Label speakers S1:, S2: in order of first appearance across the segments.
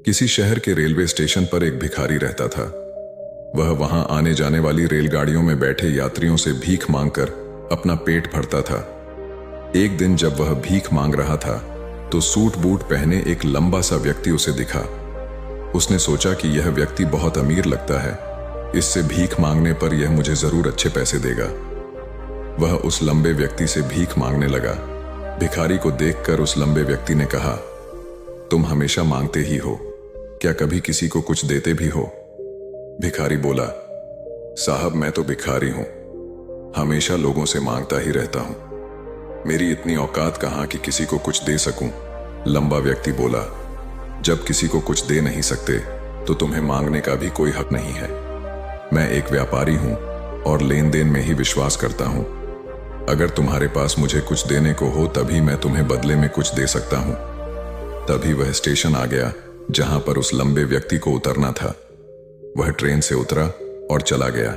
S1: किसी शहर के रेलवे स्टेशन पर एक भिखारी रहता था। वह वहां आने जाने वाली रेलगाड़ियों में बैठे यात्रियों से भीख मांगकर अपना पेट भरता था। एक दिन जब वह भीख मांग रहा था तो सूट बूट पहने एक लंबा सा व्यक्ति उसे दिखा। उसने सोचा कि यह व्यक्ति बहुत अमीर लगता है, इससे भीख मांगने पर यह मुझे जरूर अच्छे पैसे देगा। वह उस लंबे व्यक्ति से भीख मांगने लगा। भिखारी को देखकर उस लंबे व्यक्ति ने कहा, तुम हमेशा मांगते ही हो, क्या कभी किसी को कुछ देते भी हो? भिखारी बोला, साहब मैं तो भिखारी हूं, हमेशा लोगों से मांगता ही रहता हूं, मेरी इतनी औकात कहां कि किसी को कुछ दे सकूं। लंबा व्यक्ति बोला, जब किसी को कुछ दे नहीं सकते तो तुम्हें मांगने का भी कोई हक नहीं है। मैं एक व्यापारी हूं और लेन देन में ही विश्वास करता हूं। अगर तुम्हारे पास मुझे कुछ देने को हो तभी मैं तुम्हें बदले में कुछ दे सकता हूं। तभी वह स्टेशन आ गया जहां पर उस लंबे व्यक्ति को उतरना था। वह ट्रेन से उतरा और चला गया।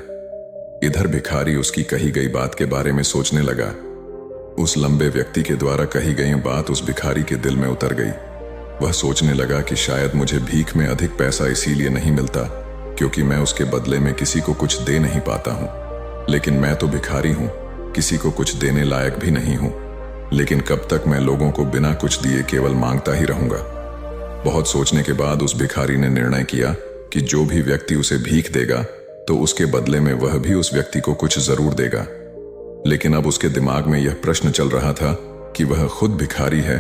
S1: इधर भिखारी उसकी कही गई बात के बारे में सोचने लगा। उस लंबे व्यक्ति के द्वारा कही गई बात उस भिखारी के दिल में उतर गई। वह सोचने लगा कि शायद मुझे भीख में अधिक पैसा इसीलिए नहीं मिलता क्योंकि मैं उसके बदले में किसी को कुछ दे नहीं पाता हूं। लेकिन मैं तो भिखारी हूं, किसी को कुछ देने लायक भी नहीं हूं। लेकिन कब तक मैं लोगों को बिना कुछ दिए केवल मांगता ही रहूंगा? बहुत सोचने के बाद उस भिखारी ने निर्णय किया कि जो भी व्यक्ति उसे भीख देगा तो उसके बदले में वह भी उस व्यक्ति को कुछ जरूर देगा। लेकिन अब उसके दिमाग में यह प्रश्न चल रहा था कि वह खुद भिखारी है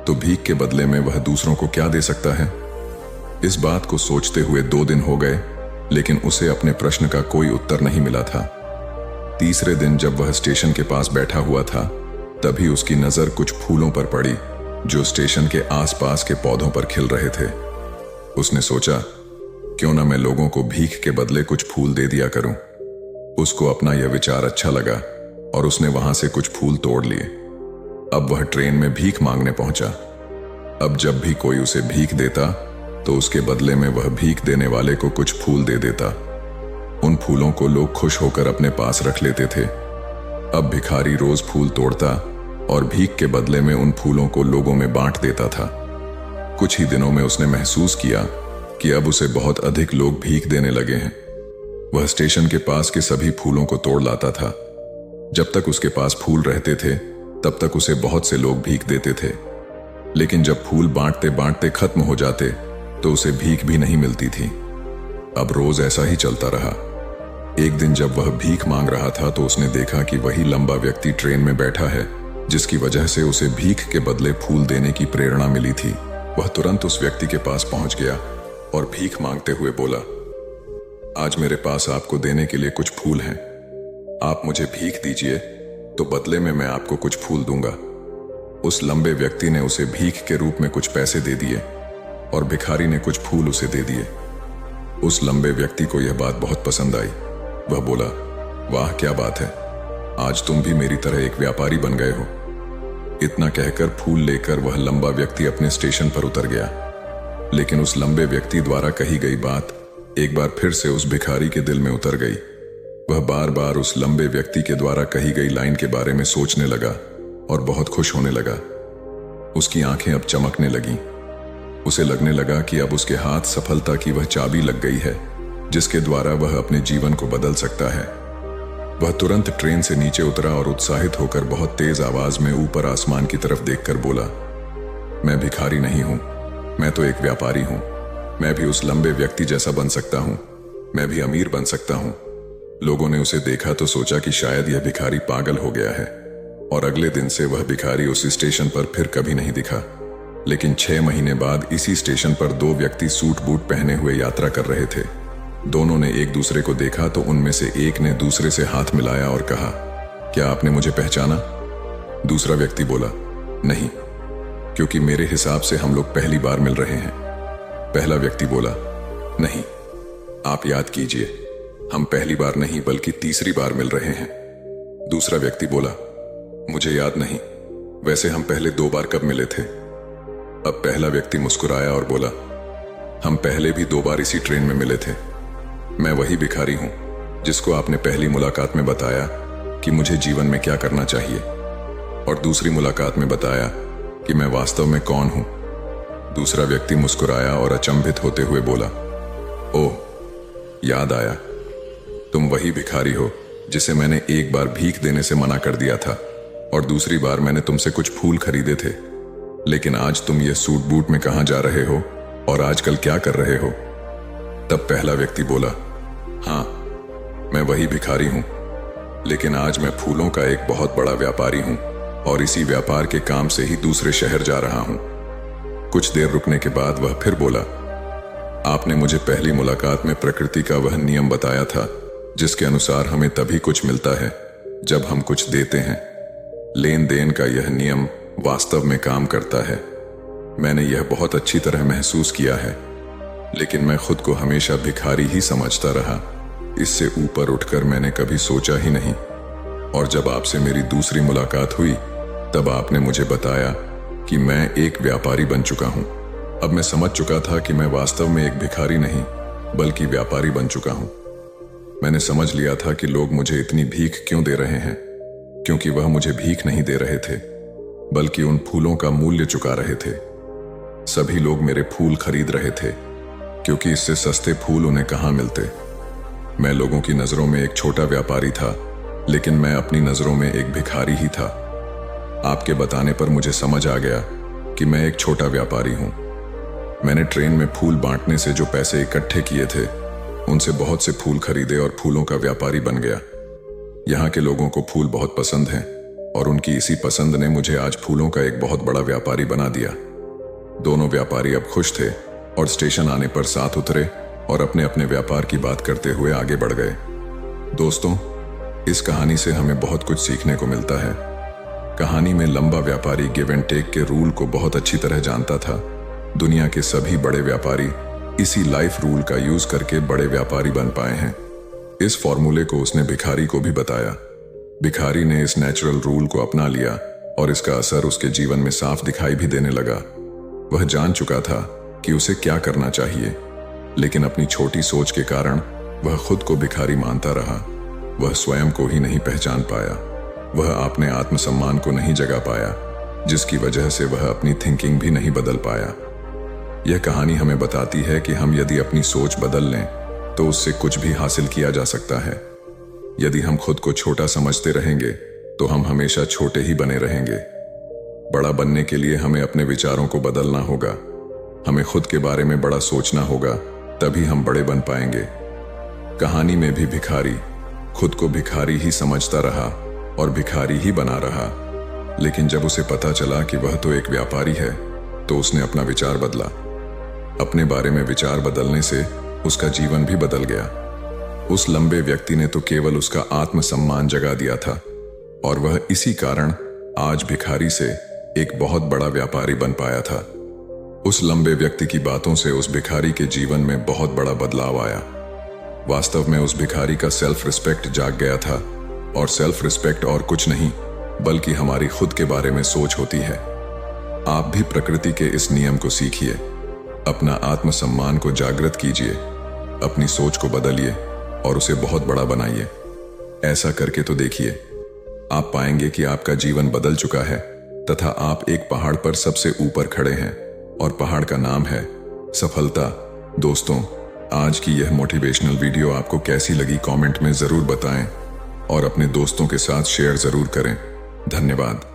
S1: तो भीख के बदले में वह दूसरों को क्या दे सकता है। इस बात को सोचते हुए 2 दिन हो गए, लेकिन उसे अपने प्रश्न का कोई उत्तर नहीं मिला था। तीसरे दिन जब वह स्टेशन के पास बैठा हुआ था तभी उसकी नजर कुछ फूलों पर पड़ी जो स्टेशन के आसपास के पौधों पर खिल रहे थे। उसने सोचा, क्यों ना मैं लोगों को भीख के बदले कुछ फूल दे दिया करूं। उसको अपना यह विचार अच्छा लगा और उसने वहां से कुछ फूल तोड़ लिए। अब वह ट्रेन में भीख मांगने पहुंचा। अब जब भी कोई उसे भीख देता तो उसके बदले में वह भीख देने वाले को कुछ फूल दे देता। उन फूलों को लोग खुश होकर अपने पास रख लेते थे। अब भिखारी रोज फूल तोड़ता और भीख के बदले में उन फूलों को लोगों में बांट देता था। कुछ ही दिनों में उसने महसूस किया कि अब उसे बहुत अधिक लोग भीख देने लगे हैं। वह स्टेशन के पास के सभी फूलों को तोड़ लाता था। जब तक उसके पास फूल रहते थे तब तक उसे बहुत से लोग भीख देते थे। लेकिन जब फूल बांटते बांटते खत्म हो जाते तो उसे भीख भी नहीं मिलती थी। अब रोज ऐसा ही चलता रहा। एक दिन जब वह भीख मांग रहा था तो उसने देखा कि वही लंबा व्यक्ति ट्रेन में बैठा है जिसकी वजह से उसे भीख के बदले फूल देने की प्रेरणा मिली थी। वह तुरंत उस व्यक्ति के पास पहुंच गया और भीख मांगते हुए बोला, आज मेरे पास आपको देने के लिए कुछ फूल हैं। आप मुझे भीख दीजिए तो बदले में मैं आपको कुछ फूल दूंगा। उस लंबे व्यक्ति ने उसे भीख के रूप में कुछ पैसे दे दिए और भिखारी ने कुछ फूल उसे दे दिए। उस लंबे व्यक्ति को यह बात बहुत पसंद आई। वह बोला, वाह क्या बात है, आज तुम भी मेरी तरह एक व्यापारी बन गए हो। इतना कहकर फूल लेकर वह लंबा व्यक्ति अपने स्टेशन पर उतर गया। लेकिन उस लंबे व्यक्ति द्वारा कही गई बात एक बार फिर से उस भिखारी के दिल में उतर गई। वह बार बार उस लंबे व्यक्ति के द्वारा कही गई लाइन के बारे में सोचने लगा और बहुत खुश होने लगा। उसकी आंखें अब चमकने लगीं। उसे लगने लगा कि अब उसके हाथ सफलता की वह चाबी लग गई है जिसके द्वारा वह अपने जीवन को बदल सकता है। वह तुरंत ट्रेन से नीचे उतरा और उत्साहित होकर बहुत तेज आवाज में ऊपर आसमान की तरफ देखकर बोला, मैं भिखारी नहीं हूं, मैं तो एक व्यापारी हूं। मैं भी उस लंबे व्यक्ति जैसा बन सकता हूं, मैं भी अमीर बन सकता हूं। लोगों ने उसे देखा तो सोचा कि शायद यह भिखारी पागल हो गया है और अगले दिन से वह भिखारी उस स्टेशन पर फिर कभी नहीं दिखा। लेकिन 6 महीने बाद इसी स्टेशन पर 2 व्यक्ति सूट बूट पहने हुए यात्रा कर रहे थे। दोनों ने एक दूसरे को देखा तो उनमें से एक ने दूसरे से हाथ मिलाया और कहा, क्या आपने मुझे पहचाना? दूसरा व्यक्ति बोला, नहीं, क्योंकि मेरे हिसाब से हम लोग पहली बार मिल रहे हैं। पहला व्यक्ति बोला, नहीं, आप याद कीजिए, हम पहली बार नहीं बल्कि तीसरी बार मिल रहे हैं। दूसरा व्यक्ति बोला, मुझे याद नहीं, वैसे हम पहले 2 बार कब मिले थे? अब पहला व्यक्ति मुस्कुराया और बोला, हम पहले भी 2 बार इसी ट्रेन में मिले थे। मैं वही भिखारी हूं जिसको आपने पहली मुलाकात में बताया कि मुझे जीवन में क्या करना चाहिए और दूसरी मुलाकात में बताया कि मैं वास्तव में कौन हूं। दूसरा व्यक्ति मुस्कुराया और अचंभित होते हुए बोला, ओह, याद आया, तुम वही भिखारी हो जिसे मैंने एक बार भीख देने से मना कर दिया था और दूसरी बार मैंने तुमसे कुछ फूल खरीदे थे। लेकिन आज तुम ये सूट बूट में कहां जा रहे हो और आजकल क्या कर रहे हो? तब पहला व्यक्ति बोला, हाँ, मैं वही भिखारी हूं, लेकिन आज मैं फूलों का एक बहुत बड़ा व्यापारी हूं और इसी व्यापार के काम से ही दूसरे शहर जा रहा हूं। कुछ देर रुकने के बाद वह फिर बोला, आपने मुझे पहली मुलाकात में प्रकृति का वह नियम बताया था जिसके अनुसार हमें तभी कुछ मिलता है जब हम कुछ देते हैं। लेन देन का यह नियम वास्तव में काम करता है। मैंने यह बहुत अच्छी तरह महसूस किया है, लेकिन मैं खुद को हमेशा भिखारी ही समझता रहा। इससे ऊपर उठकर मैंने कभी सोचा ही नहीं। और जब आपसे मेरी दूसरी मुलाकात हुई तब आपने मुझे बताया कि मैं एक व्यापारी बन चुका हूं। अब मैं समझ चुका था कि मैं वास्तव में एक भिखारी नहीं बल्कि व्यापारी बन चुका हूं। मैंने समझ लिया था कि लोग मुझे इतनी भीख क्यों दे रहे हैं, क्योंकि वह मुझे भीख नहीं दे रहे थे बल्कि उन फूलों का मूल्य चुका रहे थे। सभी लोग मेरे फूल खरीद रहे थे क्योंकि इससे सस्ते फूल उन्हें कहां मिलते। मैं लोगों की नजरों में एक छोटा व्यापारी था, लेकिन मैं अपनी नजरों में एक भिखारी ही था। आपके बताने पर मुझे समझ आ गया कि मैं एक छोटा व्यापारी हूं। मैंने ट्रेन में फूल बांटने से जो पैसे इकट्ठे किए थे उनसे बहुत से फूल खरीदे और फूलों का व्यापारी बन गया। यहाँ के लोगों को फूल बहुत पसंद हैं और उनकी इसी पसंद ने मुझे आज फूलों का एक बहुत बड़ा व्यापारी बना दिया। दोनों व्यापारी अब खुश थे और स्टेशन आने पर साथ उतरे और अपने अपने व्यापार की बात करते हुए आगे बढ़ गए। दोस्तों, इस कहानी से हमें बहुत कुछ सीखने को मिलता है। कहानी में लंबा व्यापारी गिव एंड टेक के रूल को बहुत अच्छी तरह जानता था। दुनिया के सभी बड़े व्यापारी इसी लाइफ रूल का यूज करके बड़े व्यापारी बन पाए हैं। इस फॉर्मूले को उसने भिखारी को भी बताया। भिखारी ने इस नेचुरल रूल को अपना लिया और इसका असर उसके जीवन में साफ दिखाई भी देने लगा। वह जान चुका था कि उसे क्या करना चाहिए, लेकिन अपनी छोटी सोच के कारण वह खुद को भिखारी मानता रहा। वह स्वयं को ही नहीं पहचान पाया। वह अपने आत्मसम्मान को नहीं जगा पाया, जिसकी वजह से वह अपनी थिंकिंग भी नहीं बदल पाया। यह कहानी हमें बताती है कि हम यदि अपनी सोच बदल लें तो उससे कुछ भी हासिल किया जा सकता है। यदि हम खुद को छोटा समझते रहेंगे तो हम हमेशा छोटे ही बने रहेंगे। बड़ा बनने के लिए हमें अपने विचारों को बदलना होगा। हमें खुद के बारे में बड़ा सोचना होगा, तभी हम बड़े बन पाएंगे। कहानी में भी भिखारी खुद को भिखारी ही समझता रहा और भिखारी ही बना रहा, लेकिन जब उसे पता चला कि वह तो एक व्यापारी है तो उसने अपना विचार बदला। अपने बारे में विचार बदलने से उसका जीवन भी बदल गया। उस लंबे व्यक्ति ने तो केवल उसका आत्मसम्मान जगा दिया था और वह इसी कारण आज भिखारी से एक बहुत बड़ा व्यापारी बन पाया था। उस लंबे व्यक्ति की बातों से उस भिखारी के जीवन में बहुत बड़ा बदलाव आया। वास्तव में उस भिखारी का सेल्फ रिस्पेक्ट जाग गया था, और सेल्फ रिस्पेक्ट और कुछ नहीं बल्कि हमारी खुद के बारे में सोच होती है। आप भी प्रकृति के इस नियम को सीखिए, अपना आत्मसम्मान को जागृत कीजिए, अपनी सोच को बदलिए और उसे बहुत बड़ा बनाइए। ऐसा करके तो देखिए, आप पाएंगे कि आपका जीवन बदल चुका है तथा आप एक पहाड़ पर सबसे ऊपर खड़े हैं और पहाड़ का नाम है सफलता। दोस्तों, आज की यह मोटिवेशनल वीडियो आपको कैसी लगी कमेंट में जरूर बताएं और अपने दोस्तों के साथ शेयर जरूर करें। धन्यवाद।